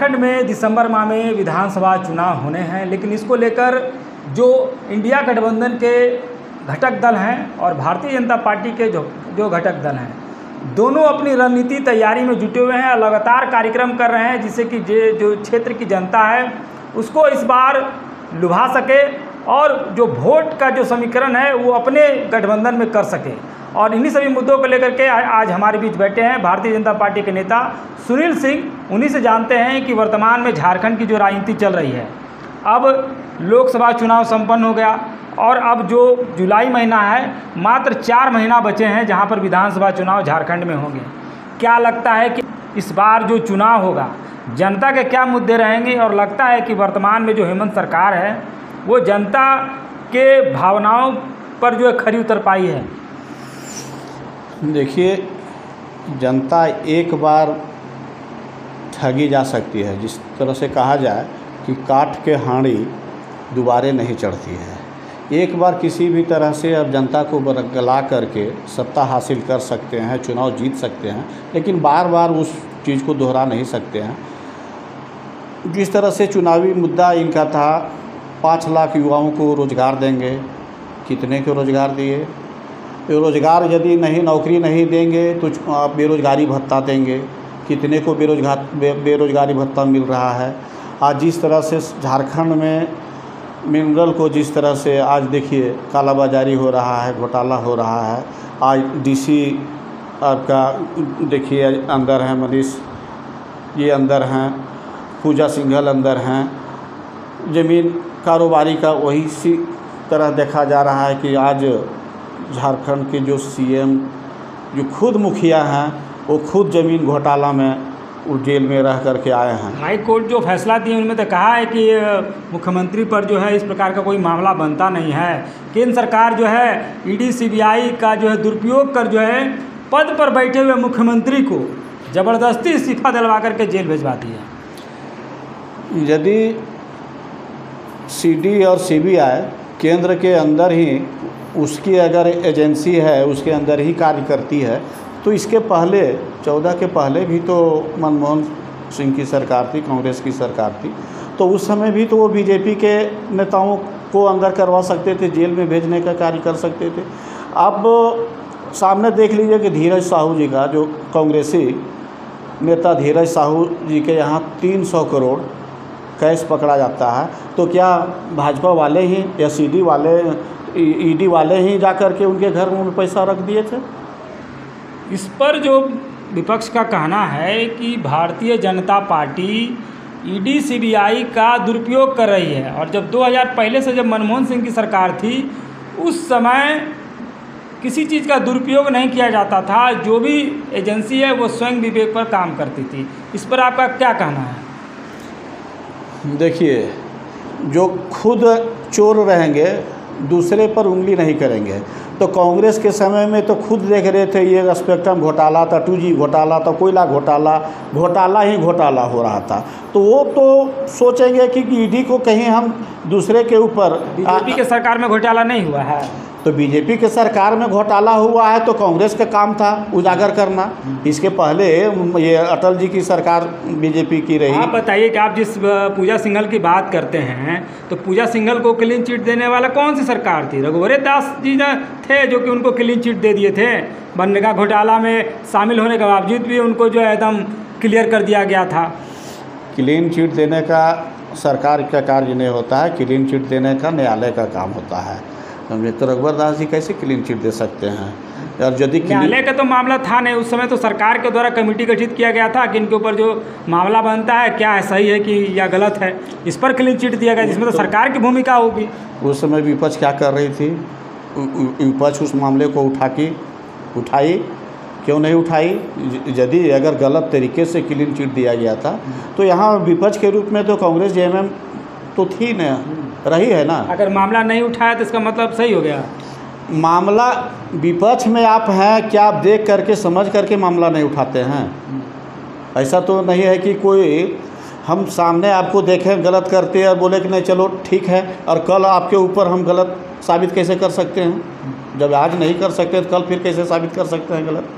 झारखंड में दिसंबर माह में विधानसभा चुनाव होने हैं, लेकिन इसको लेकर जो इंडिया गठबंधन के घटक दल हैं और भारतीय जनता पार्टी के जो घटक दल हैं, दोनों अपनी रणनीति तैयारी में जुटे हुए हैं। लगातार कार्यक्रम कर रहे हैं जिससे कि जो क्षेत्र की जनता है उसको इस बार लुभा सके और जो वोट का जो समीकरण है वो अपने गठबंधन में कर सके। और इन्हीं सभी मुद्दों को लेकर के आज हमारे बीच बैठे हैं भारतीय जनता पार्टी के नेता सुनील सिंह। उन्हीं से जानते हैं कि वर्तमान में झारखंड की जो राजनीति चल रही है, अब लोकसभा चुनाव संपन्न हो गया और अब जो जुलाई महीना है, मात्र 4 महीना बचे हैं जहां पर विधानसभा चुनाव झारखंड में होंगे। क्या लगता है कि इस बार जो चुनाव होगा जनता के क्या मुद्दे रहेंगे, और लगता है कि वर्तमान में जो हेमंत सरकार है वो जनता के भावनाओं पर जो है खरी उतर पाई है? देखिए, जनता एक बार ठगी जा सकती है। जिस तरह से कहा जाए कि काठ के हांडी दोबारे नहीं चढ़ती है। एक बार किसी भी तरह से अब जनता को बरगला करके सत्ता हासिल कर सकते हैं, चुनाव जीत सकते हैं, लेकिन बार बार उस चीज़ को दोहरा नहीं सकते हैं। जिस तरह से चुनावी मुद्दा इनका था, 5 लाख युवाओं को रोज़गार देंगे। कितने को रोज़गार दिए? रोज़गार यदि नहीं, नौकरी नहीं देंगे तो बेरोज़गारी भत्ता देंगे। कितने को बेरोज़गारी भत्ता मिल रहा है? आज जिस तरह से झारखंड में मिनरल को जिस तरह से आज देखिए कालाबाजारी हो रहा है, घोटाला हो रहा है। आज डीसी आपका देखिए अंदर हैं, मनीष ये अंदर हैं, पूजा सिंघल अंदर हैं। ज़मीन कारोबारी का वही सी तरह देखा जा रहा है कि आज झारखंड के जो सीएम जो खुद मुखिया हैं वो खुद ज़मीन घोटाला में वो जेल में रह करके आए हैं। हाई कोर्ट जो फैसला दिए उनमें तो कहा है कि मुख्यमंत्री पर जो है इस प्रकार का कोई मामला बनता नहीं है। केंद्र सरकार जो है ईडी सीबीआई का जो है दुरुपयोग कर जो है पद पर बैठे हुए मुख्यमंत्री को ज़बरदस्ती इस्तीफा दिलवा करके जेल भिजवाती है। यदि सीडी और सीबीआई केंद्र के अंदर ही उसकी अगर एजेंसी है, उसके अंदर ही कार्य करती है, तो इसके पहले 14 के पहले भी तो मनमोहन सिंह की सरकार थी, कांग्रेस की सरकार थी, तो उस समय भी तो वो बीजेपी के नेताओं को अंदर करवा सकते थे, जेल में भेजने का कार्य कर सकते थे। अब सामने देख लीजिए कि धीरज साहू जी का, जो कांग्रेसी नेता धीरज साहू जी के यहाँ 300 करोड़ कैश पकड़ा जाता है, तो क्या भाजपा वाले ही या सीडी वाले, ईडी वाले ही जा कर के उनके घर में पैसा रख दिए थे? इस पर जो विपक्ष का कहना है कि Bharatiya Janata party ED CBI का दुरुपयोग कर रही है, और जब 2000 पहले से जब मनमोहन सिंह की सरकार थी उस समय किसी चीज़ का दुरुपयोग नहीं किया जाता था। जो भी एजेंसी है वो स्वयं विवेक पर काम करती थी। इस पर आपका क्या कहना है? देखिए, जो खुद चोर रहेंगे दूसरे पर उंगली नहीं करेंगे। तो कांग्रेस के समय में तो खुद देख रहे थे ये स्पेक्ट्रम घोटाला था, 2G घोटाला था, कोयला घोटाला ही घोटाला हो रहा था। तो वो तो सोचेंगे कि ईडी को कहीं हम दूसरे के ऊपर। बीजेपी के सरकार में घोटाला नहीं हुआ है, तो बीजेपी के सरकार में घोटाला हुआ है तो कांग्रेस का काम था उजागर करना। इसके पहले ये अटल जी की सरकार बीजेपी की रही। आप बताइए कि आप जिस पूजा सिंघल की बात करते हैं, तो पूजा सिंघल को क्लीन चिट देने वाला कौन सी सरकार थी? रघुवर दास जी ने थे जो कि उनको क्लीन चिट दे दिए थे। बनरेगा घोटाला में शामिल होने के बावजूद भी उनको जो है एकदम क्लियर कर दिया गया था। क्लीन चिट देने का सरकार का कार्य नहीं होता है, क्लीन चिट देने का न्यायालय का काम होता है। तो रघुवर दास जी कैसे क्लीन चिट दे सकते हैं? और यदि न्यायालय का तो मामला था नहीं, उस समय तो सरकार के द्वारा कमेटी गठित किया गया था कि इनके ऊपर जो मामला बनता है क्या है, सही है कि या गलत है, इस पर क्लीन चिट दिया गया, जिसमें तो सरकार की भूमिका होगी। उस समय विपक्ष क्या कर रही थी? विपक्ष उस मामले को उठाई क्यों नहीं उठाई? यदि अगर गलत तरीके से क्लीन चिट दिया गया था तो यहाँ विपक्ष के रूप में तो कांग्रेस जेएमएम तो थी न, रही है ना। अगर मामला नहीं उठाया तो इसका मतलब सही हो गया। मामला विपक्ष में आप हैं, क्या आप देख करके समझ करके मामला नहीं उठाते हैं? ऐसा तो नहीं है कि कोई हम सामने आपको देखें गलत करते हैं और बोले कि नहीं चलो ठीक है, और कल आपके ऊपर हम गलत साबित कैसे कर सकते हैं? जब आज नहीं कर सकते तो कल फिर कैसे साबित कर सकते हैं गलत?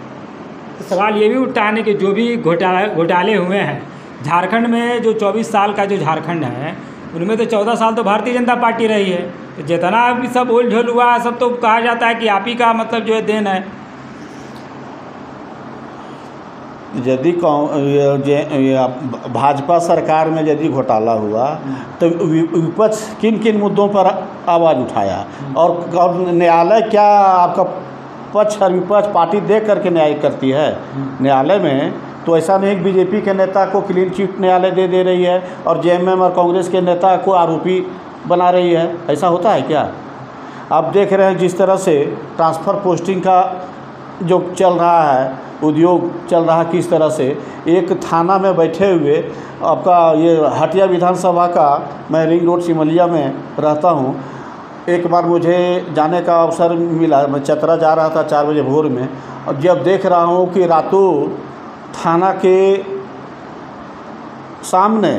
तो सवाल ये भी उठाने कि जो भी घोटाले हुए हैं झारखंड में जो 24 साल का जो झारखंड है, उनमें तो 14 साल तो भारतीय जनता पार्टी रही है। तो जितना भी सब ओल झोल हुआ है, सब तो कहा जाता है कि आप ही का मतलब जो है देन है। यदि भाजपा सरकार में यदि घोटाला हुआ तो विपक्ष किन किन मुद्दों पर आवाज़ उठाया, और न्यायालय क्या आपका पक्ष और विपक्ष पार्टी देख करके न्याय करती है? न्यायालय में तो ऐसा नहीं कि बीजेपी के नेता को क्लीन चिट न्यायालय दे रही है और जेएमएम और कांग्रेस के नेता को आरोपी बना रही है। ऐसा होता है क्या? आप देख रहे हैं जिस तरह से ट्रांसफ़र पोस्टिंग का जो चल रहा है, उद्योग चल रहा है, किस तरह से एक थाना में बैठे हुए आपका ये हटिया विधानसभा का, मैं रिंग रोड सिमलिया में रहता हूँ। एक बार मुझे जाने का अवसर मिला, मैं चतरा जा रहा था 4 बजे भोर में, और जब देख रहा हूँ कि रातों थाना के सामने,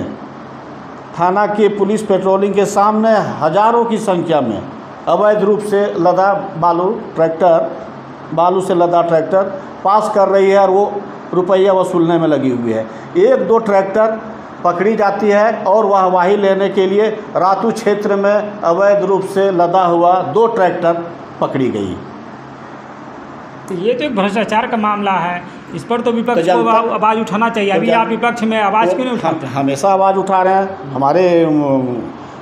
थाना के पुलिस पेट्रोलिंग के सामने हज़ारों की संख्या में अवैध रूप से लदा बालू से लदा ट्रैक्टर पास कर रही है और वो रुपया वसूलने में लगी हुई है। 1-2 ट्रैक्टर पकड़ी जाती है और वाहवाही लेने के लिए रातू क्षेत्र में अवैध रूप से लदा हुआ 2 ट्रैक्टर पकड़ी गई। तो ये तो एक भ्रष्टाचार का मामला है, इस पर तो विपक्ष को आवाज़ उठाना चाहिए। अभी आप विपक्ष में आवाज़ क्यों नहीं उठाते? हमेशा आवाज़ उठा रहे हैं। हमारे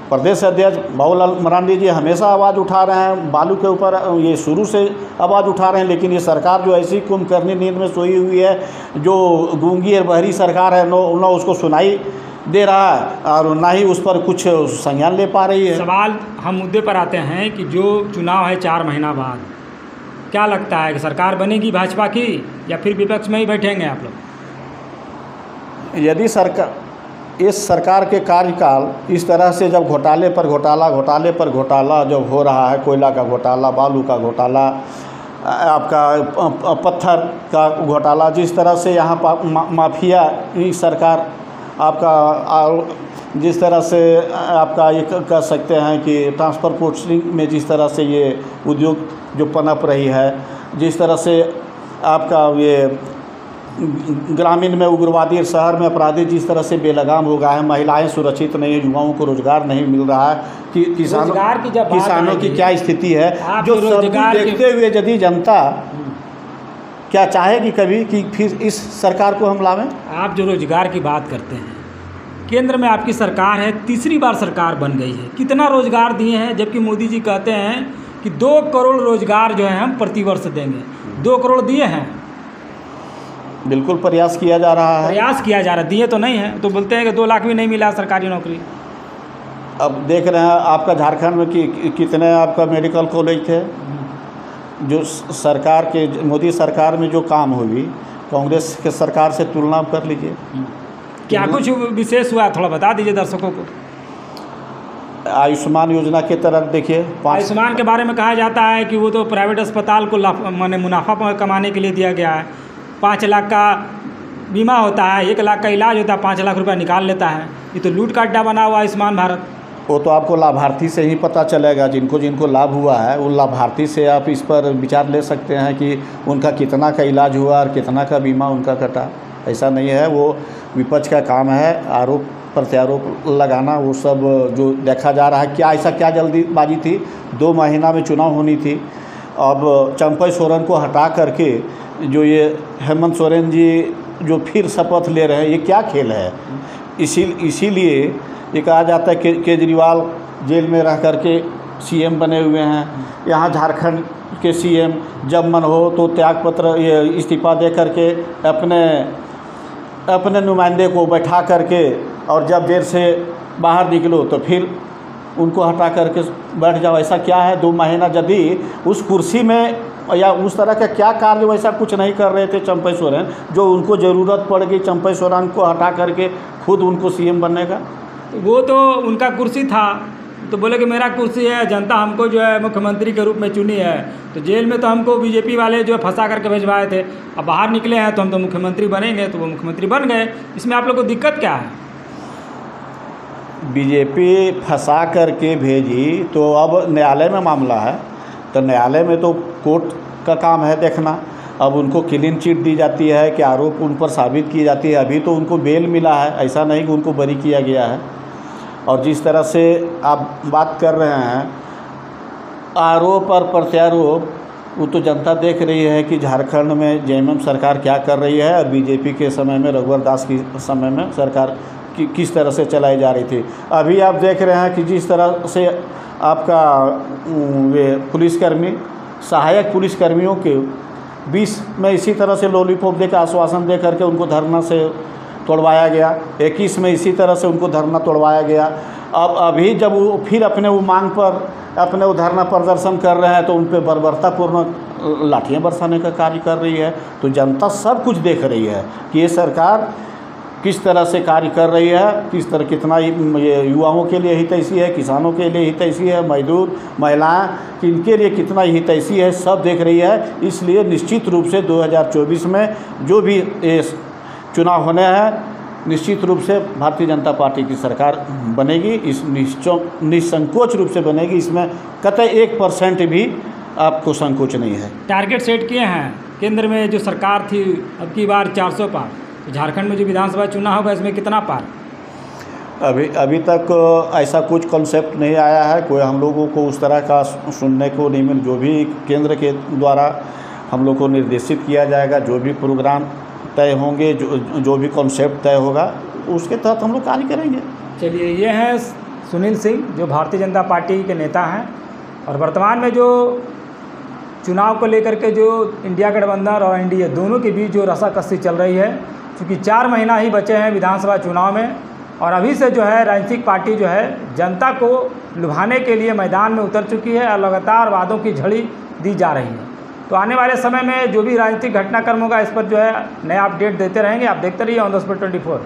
प्रदेश अध्यक्ष बाबूलाल मरांडी जी हमेशा आवाज़ उठा रहे हैं, बालू के ऊपर ये शुरू से आवाज़ उठा रहे हैं। लेकिन ये सरकार जो ऐसी कुंभकर्णी नींद में सोई हुई है, जो गूंगी और बहरी सरकार है, न उसको सुनाई दे रहा है और ना ही उस पर कुछ संज्ञान ले पा रही है। सवाल हम मुद्दे पर आते हैं कि जो चुनाव है 4 महीना बाद, क्या लगता है कि सरकार बनेगी भाजपा की या फिर विपक्ष में ही बैठेंगे आप लोग? यदि इस सरकार के कार्यकाल इस तरह से जब घोटाले पर घोटाला जब हो रहा है, कोयला का घोटाला, बालू का घोटाला, आपका पत्थर का घोटाला, जिस तरह से यहाँ माफिया सरकार आपका, जिस तरह से आपका ये कह सकते हैं कि ट्रांसफ़र पोस्टिंग में जिस तरह से ये उद्योग जो पनप रही है, जिस तरह से आपका ये ग्रामीण में उग्रवादी, शहर में अपराधी जिस तरह से बेलगाम हो गया है, महिलाएं सुरक्षित नहीं है, युवाओं को रोजगार नहीं मिल रहा है, कि किसानों की क्या स्थिति है, जो सब देखते हुए यदि जनता क्या चाहेगी कभी कि फिर इस सरकार को हम लावें? आप जो रोजगार की बात करते हैं, केंद्र में आपकी सरकार है, तीसरी बार सरकार बन गई है, कितना रोजगार दिए हैं? जबकि मोदी जी कहते हैं कि 2 करोड़ रोजगार जो है हम प्रतिवर्ष देंगे। 2 करोड़ दिए हैं? बिल्कुल प्रयास किया जा रहा है, दिए तो नहीं है। तो बोलते हैं कि 2 लाख भी नहीं मिला सरकारी नौकरी। अब देख रहे हैं आपका झारखंड में कि कितने आपका मेडिकल कॉलेज थे, जो सरकार के, मोदी सरकार में जो काम हुई, कांग्रेस के सरकार से तुलना कर लीजिए। क्या कुछ विशेष हुआ, थोड़ा बता दीजिए दर्शकों को। आयुष्मान योजना के तरफ देखिए, आयुष्मान के बारे में कहा जाता है कि वो तो प्राइवेट अस्पताल को माने मुनाफा कमाने के लिए दिया गया है। 5 लाख का बीमा होता है, 1 लाख का इलाज होता है, 5 लाख रुपया निकाल लेता है। ये तो लूट का अड्डा बना हुआ आयुष्मान भारत। वो तो आपको लाभार्थी से ही पता चलेगा, जिनको लाभ हुआ है उन लाभार्थी से आप इस पर विचार ले सकते हैं कि उनका कितना का इलाज हुआ और कितना का बीमा उनका कटा। ऐसा नहीं है, वो विपक्ष का काम है आरोप प्रत्यारोप लगाना। वो सब जो देखा जा रहा है, क्या जल्दीबाजी थी, 2 महीना में चुनाव होनी थी। अब चंपई सोरेन को हटा करके जो ये हेमंत सोरेन जी जो फिर शपथ ले रहे हैं, ये क्या खेल है? इसीलिए ये कहा जाता है कि केजरीवाल जेल में रह करके सीएम बने हुए हैं। यहाँ झारखंड के सीएम जब मन हो तो त्यागपत्र, ये इस्तीफा दे करके अपने नुमाइंदे को बैठा करके, और जब जेल से बाहर निकलो तो फिर उनको हटा करके बैठ जाओ। ऐसा क्या है? 2 महीना यदि उस कुर्सी में या उस तरह का क्या कार्य वैसा कुछ नहीं कर रहे थे चंपई सोरेन, जो उनको ज़रूरत पड़ गई चंपई सोरेन को हटा करके खुद उनको सीएम बनने का। वो तो उनका कुर्सी था, तो बोले कि मेरा कुर्सी है, जनता हमको जो है मुख्यमंत्री के रूप में चुनी है। तो जेल में तो हमको बीजेपी वाले जो है फंसा करके भिजवाए थे, अब बाहर निकले हैं तो हम तो मुख्यमंत्री बनेंगे, तो वो मुख्यमंत्री बन गए। इसमें आप लोग को दिक्कत क्या है? बीजेपी फंसा करके भेजी तो अब न्यायालय में मामला है, तो न्यायालय में तो कोर्ट का काम है देखना। अब उनको क्लीन चिट दी जाती है कि आरोप उन पर साबित की जाती है। अभी तो उनको बेल मिला है, ऐसा नहीं कि उनको बरी किया गया है। और जिस तरह से आप बात कर रहे हैं आरोप और प्रत्यारोप, वो तो जनता देख रही है कि झारखंड में जेएमएम सरकार क्या कर रही है और बीजेपी के समय में रघुवर दास की समय में सरकार किस तरह से चलाई जा रही थी। अभी आप देख रहे हैं कि जिस तरह से आपका वे पुलिसकर्मी, सहायक पुलिसकर्मियों के 20 में इसी तरह से लॉलीपॉप देकर आश्वासन दे करके उनको धरना से तोड़वाया गया। 21 में इसी तरह से उनको धरना तोड़वाया गया। अब अभी जब वो फिर अपने वो मांग पर अपने वो धरना प्रदर्शन कर रहे हैं तो उन पर बर्बरतापूर्ण लाठियाँ बरसाने का कार्य कर रही है। तो जनता सब कुछ देख रही है कि ये सरकार किस तरह से कार्य कर रही है, किस तरह कितना ये युवाओं के लिए हितैषी है, किसानों के लिए हितैषी है, मजदूर महिलाएं इनके लिए कितना हितैषी है, सब देख रही है। इसलिए निश्चित रूप से 2024 में जो भी चुनाव होने हैं निश्चित रूप से भारतीय जनता पार्टी की सरकार बनेगी। इस निसंकोच रूप से बनेगी, इसमें कतई 1% भी आपको संकोच नहीं है। टारगेट सेट किए हैं केंद्र में जो सरकार थी, अब की बार 400 पार, झारखंड में जो विधानसभा चुनाव होगा इसमें कितना पार? अभी तक ऐसा कुछ कॉन्सेप्ट नहीं आया है, कोई हम लोगों को उस तरह का सुनने को नहीं मिल। जो भी केंद्र के द्वारा हम लोग को निर्देशित किया जाएगा, जो भी प्रोग्राम तय होंगे, जो भी कॉन्सेप्ट तय होगा उसके तहत हम लोग कार्य करेंगे। चलिए, ये हैं सुनील सिंह जो भारतीय जनता पार्टी के नेता हैं और वर्तमान में जो चुनाव को लेकर के जो इंडिया गठबंधन और एनडीए दोनों के बीच जो रस्साकसी चल रही है, क्योंकि 4 महीना ही बचे हैं विधानसभा चुनाव में और अभी से जो है राजनीतिक पार्टी जो है जनता को लुभाने के लिए मैदान में उतर चुकी है और लगातार वादों की झड़ी दी जा रही है। तो आने वाले समय में जो भी राजनीतिक घटनाक्रम होगा इस पर जो है नया अपडेट देते रहेंगे। आप देखते रहिए ऑन द स्पॉट 24।